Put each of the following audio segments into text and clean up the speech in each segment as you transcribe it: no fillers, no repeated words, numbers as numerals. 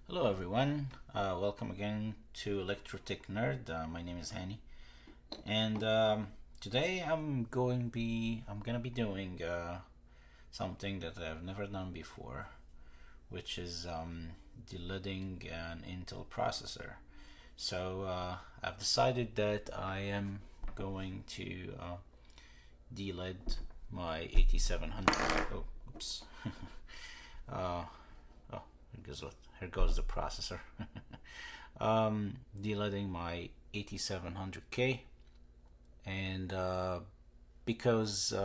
Hello everyone, welcome again to Electrotech Nerd. My name is Hani, and today I'm gonna be doing something that I've never done before, which is delidding an Intel processor. So I've decided that I am going to delid my 8700. Oh, oops. uh, oh, here goes the processor. Delidding my 8700K, and because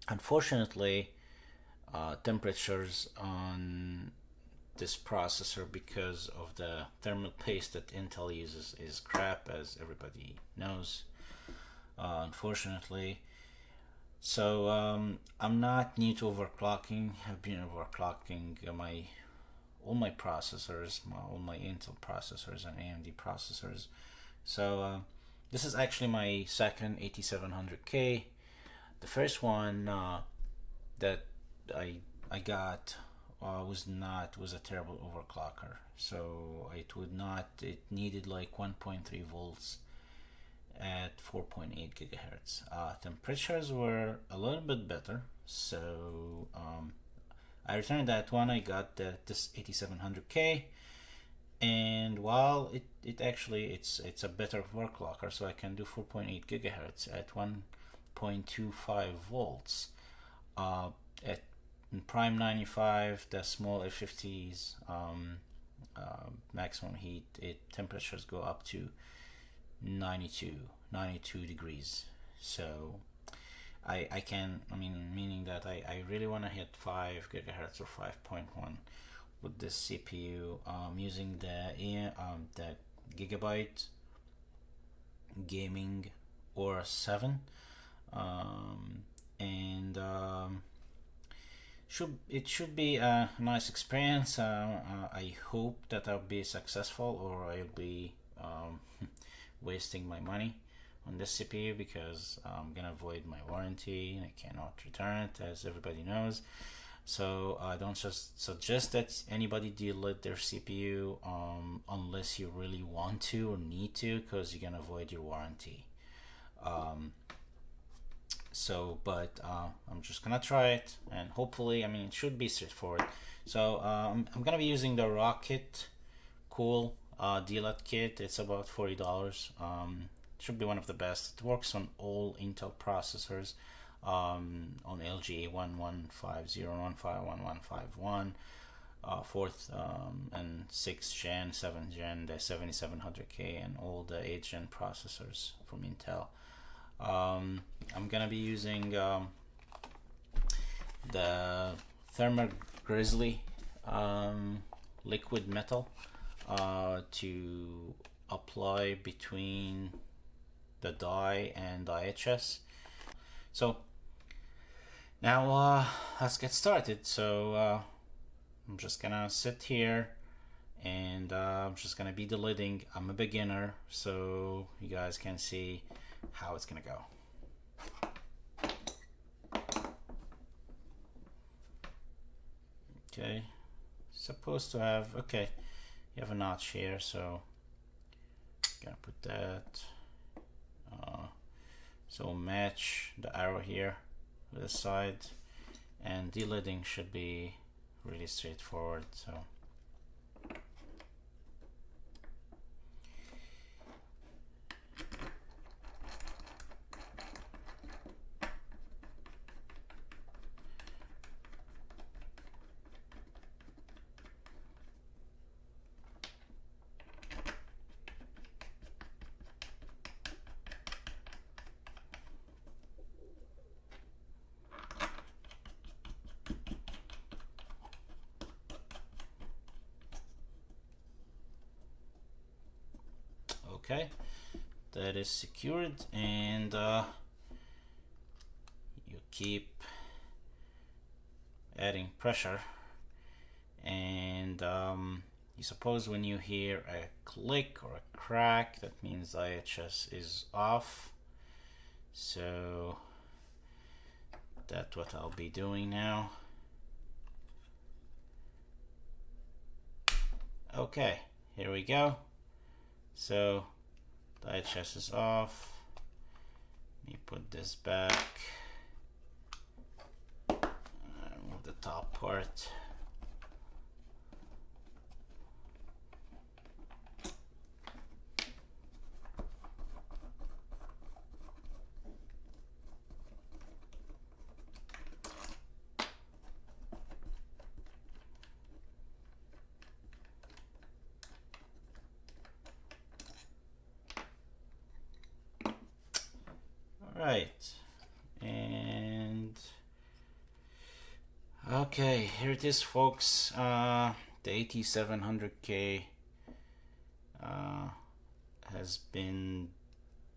unfortunately temperatures on this processor, because of the thermal paste that Intel uses, is crap, as everybody knows, unfortunately. So I'm not new to overclocking. I've been overclocking all my processors, all my Intel processors and AMD processors. So this is actually my second 8700K. The first one that I got was a terrible overclocker. So it needed like 1.3 volts at 4.8 gigahertz. Temperatures were a little bit better, so I returned that one. I got this 8700K, and while it's a better overclocker, so I can do 4.8 gigahertz at 1.25 volts. At prime 95, the small F50s, maximum heat, temperatures go up to 92 degrees. So meaning that I really want to hit 5 gigahertz or 5.1 with this CPU, using the Gigabyte Gaming Aura 7, and it should be a nice experience. I hope that I'll be successful, or I'll be wasting my money on this CPU, because I'm gonna void my warranty and I cannot return it, as everybody knows. So I don't just suggest that anybody delid their CPU unless you really want to or need to, because you're gonna void your warranty. But I'm just gonna try it, and hopefully, it should be straightforward. So I'm gonna be using the Rocket Cool Delid kit. It's about $40. Should be one of the best. It works on all Intel processors, on LG 1150 and 1151, 4th and 6th gen, 7th gen, the 7700K, and all the 8th gen processors from Intel. I'm gonna be using the Thermal Grizzly liquid metal to apply between the die and IHS. So now let's get started. So I'm just gonna sit here, and I'm just gonna be delidding. I'm a beginner, so you guys can see how it's gonna go. Okay, supposed to have, okay, you have a notch here, so I'm gonna put that. So match the arrow here with the side, and delidding should be really straightforward. So okay, that is secured, and you keep adding pressure, and you suppose when you hear a click or a crack, that means IHS is off. So that's what I'll be doing now. Okay, here we go. So die chest is off. Let me put this back. Move the top part. Right, and okay, here it is, folks. The 8700K has been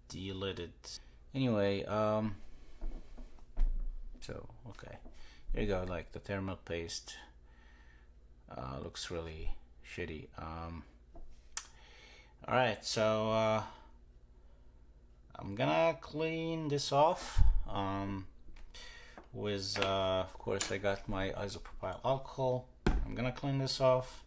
delidded. Anyway, so okay, here you go. Like the thermal paste looks really shitty. All right, so I'm gonna clean this off with of course I got my isopropyl alcohol. I'm gonna clean this off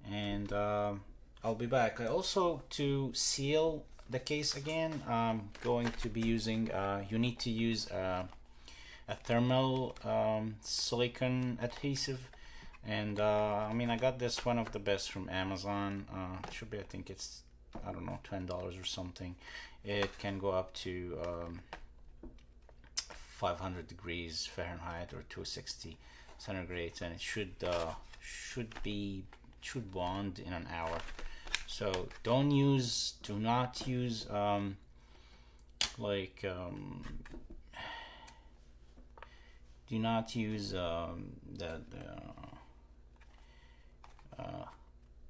and I'll be back. I also, to seal the case again, I'm going to be using you need to use a thermal silicone adhesive, and I mean, I got this one of the best from Amazon. It should be, I think it's, I don't know, $10 or something. It can go up to 500 degrees Fahrenheit or 260 centigrade, and it should bond in an hour. So do not use do not use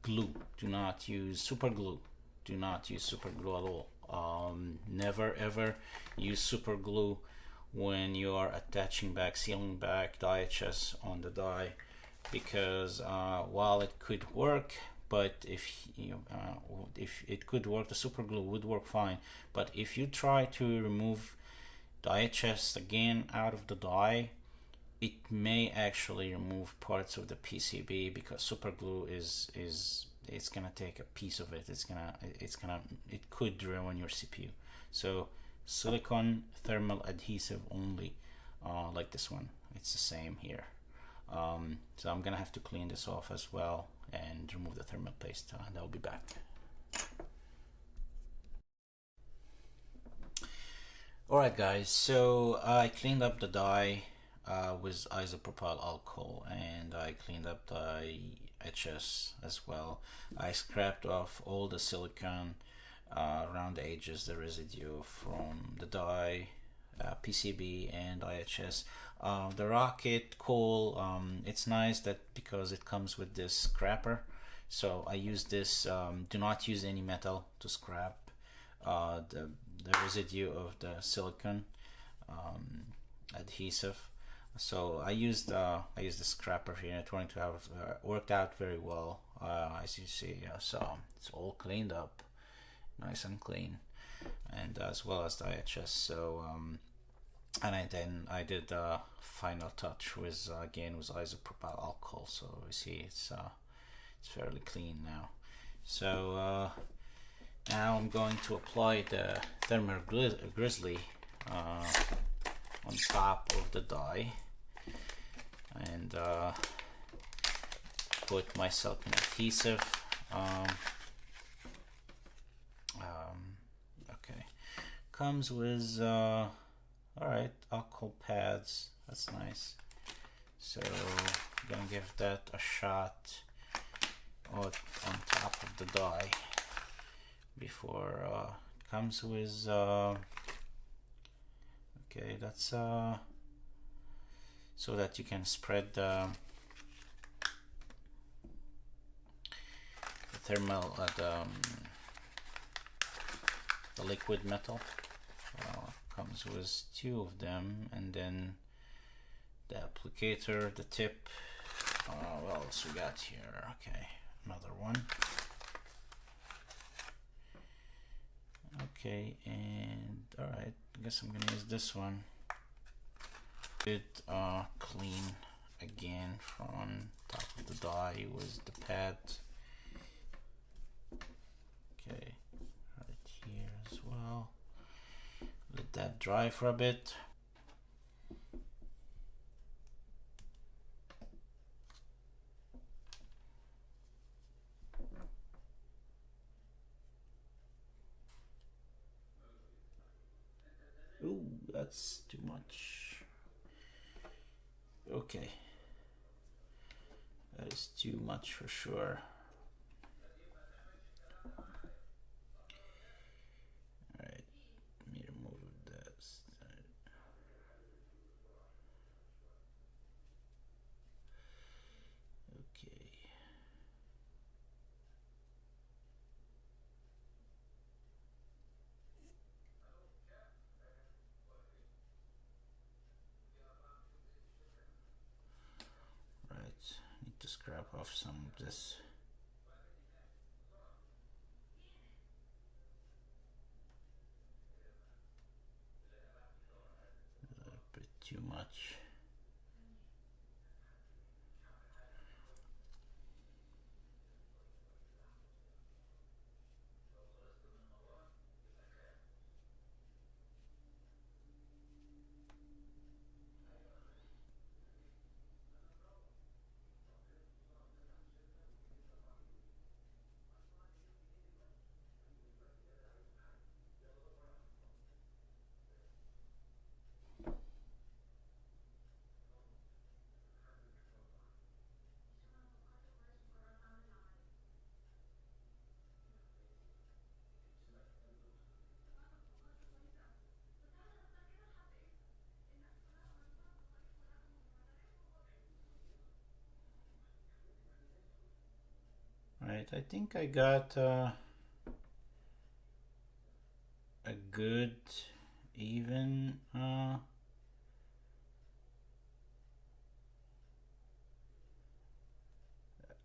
glue. Do not use super glue. Do not use super glue at all. Never ever use super glue when you are attaching back, sealing back die HS on the die, because while it could work, but if it could work, the super glue would work fine. But if you try to remove die HS again out of the die, it may actually remove parts of the PCB, because super glue is it's gonna take a piece of it. It could ruin your CPU. So silicone thermal adhesive only, like this one. It's the same here. So I'm gonna have to clean this off as well and remove the thermal paste, and I'll be back. Alright guys, so I cleaned up the die with isopropyl alcohol, and I cleaned up the HS as well. I scraped off all the silicone around the edges, the residue from the die, PCB and IHS. The rocket cool, it's nice that because it comes with this scraper, so I use this. Do not use any metal to scrap the residue of the silicone adhesive. So I used the scraper here. It's going to have worked out very well, as you see. So it's all cleaned up, nice and clean, and as well as the IHS. So and then I did the final touch with again with isopropyl alcohol. So you see it's fairly clean now. So now I'm going to apply the thermal grizzly on top of the die, and put my silicone adhesive. Okay, comes with alright, alcohol pads. That's nice. So I'm gonna give that a shot on top of the die before it comes with okay, that's so that you can spread the thermal the liquid metal. Comes with 2 of them, and then the applicator, the tip. What else we got here? Okay, another one. Okay, and alright, I guess I'm gonna use this one. It clean again from top of the die with the pad that dry for a bit. Ooh, that's too much. Okay. That is too much for sure. Alright, let me remove this. Okay. Right, need to scrap off some of this. A bit too much. Right, I think I got a good even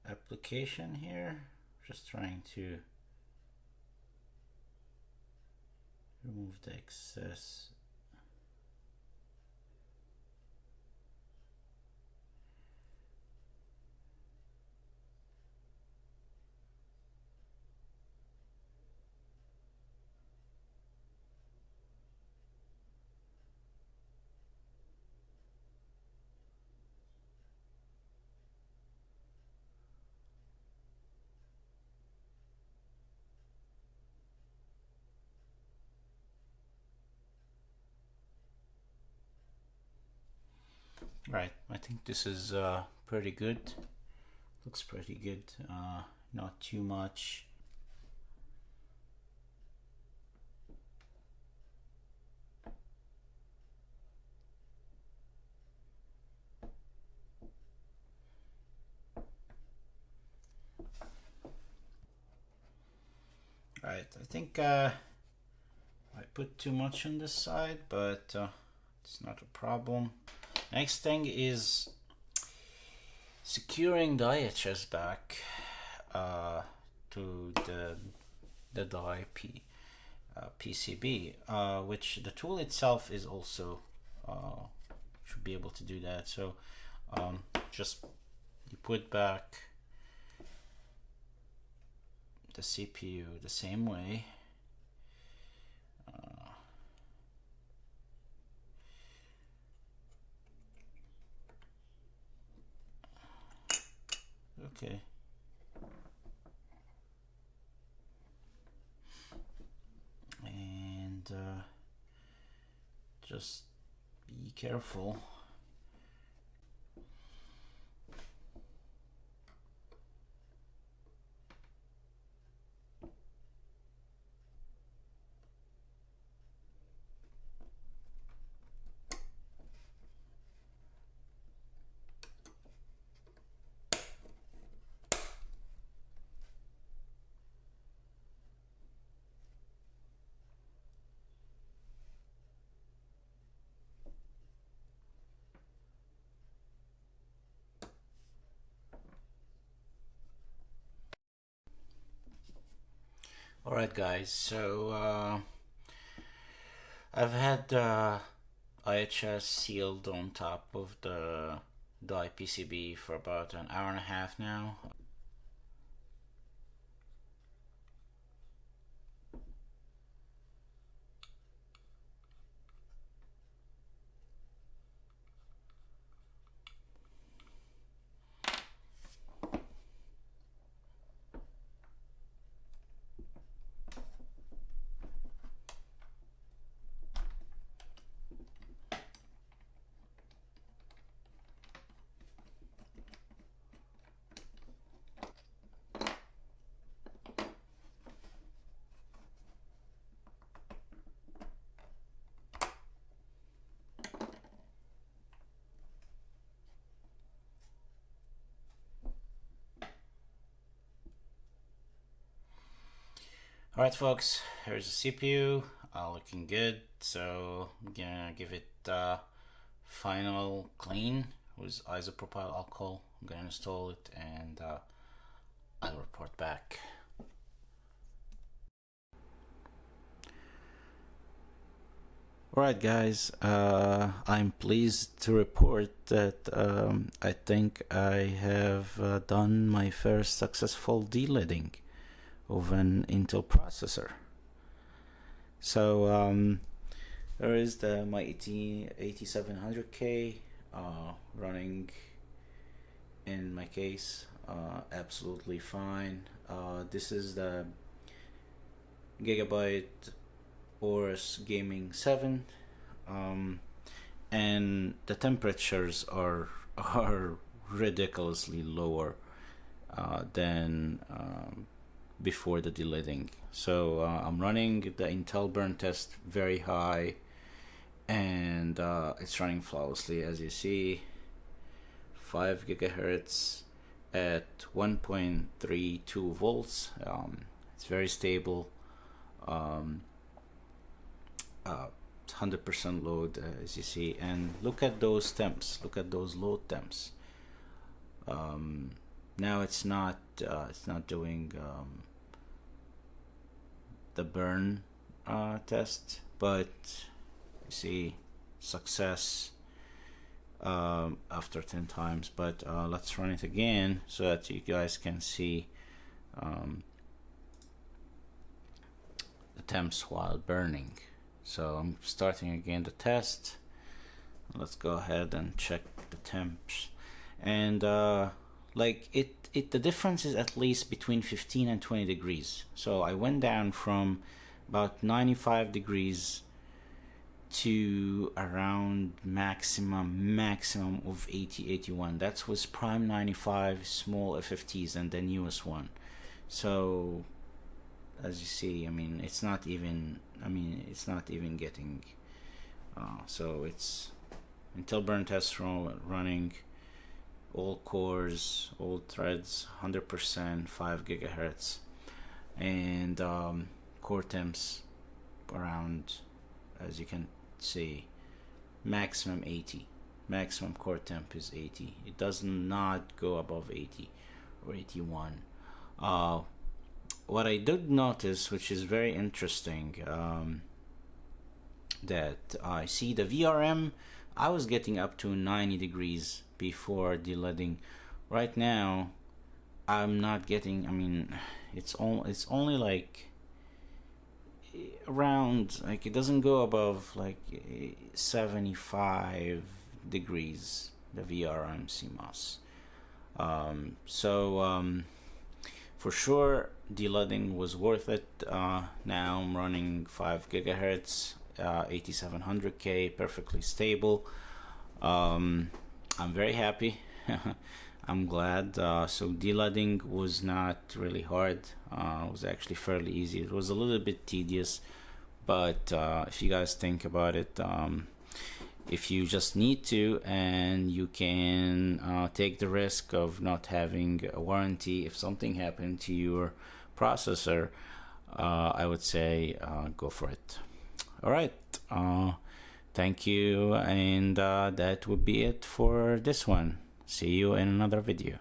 application here. Just trying to remove the excess. Right, I think this is pretty good. Looks pretty good. Not too much. Right, I think I put too much on this side, but it's not a problem. Next thing is securing the IHS back to the die PCB, which the tool itself is also should be able to do that. So just you put back the CPU the same way. Okay. And just be careful. Alright guys, so I've had IHS sealed on top of the die PCB for about an hour and a half now. Alright folks, here's the CPU, looking good, so I'm gonna give it final clean with isopropyl alcohol. I'm gonna install it and I'll report back. Alright guys, I'm pleased to report that I think I have done my first successful delidding of an Intel processor. So there is my 8700K running in my case, absolutely fine. This is the Gigabyte Aorus Gaming 7, and the temperatures are ridiculously lower than before the delidding. So I'm running the Intel burn test very high, and it's running flawlessly, as you see. 5 gigahertz at 1.32 volts. It's very stable. 100% load, as you see, and look at those temps, look at those load temps. Now it's not doing the burn test, but you see success after 10 times. But let's run it again so that you guys can see the temps while burning. So I'm starting again the test. Let's go ahead and check the temps, and like the difference is at least between 15 and 20 degrees. So I went down from about 95 degrees to around maximum of 80-81. That was prime 95 small FFTs and the newest one. So as you see, I mean, it's not even getting so it's Intel burn test running, all cores, all threads, 100%, 5 gigahertz, and core temps around, as you can see, maximum 80. Maximum core temp is 80. It does not go above 80 or 81. What I did notice, which is very interesting, that I see the VRM, I was getting up to 90 degrees before delidding. Right now I'm not getting, I mean, it's only like around, like, it doesn't go above like 75 degrees, the VRM CMOS. For sure delidding was worth it. Now I'm running 5 gigahertz, 8700K, perfectly stable. I'm very happy. I'm glad. So delidding was not really hard. It was actually fairly easy. It was a little bit tedious, but if you guys think about it, if you just need to, and you can take the risk of not having a warranty if something happened to your processor, I would say go for it. All right, thank you, and that would be it for this one. See you in another video.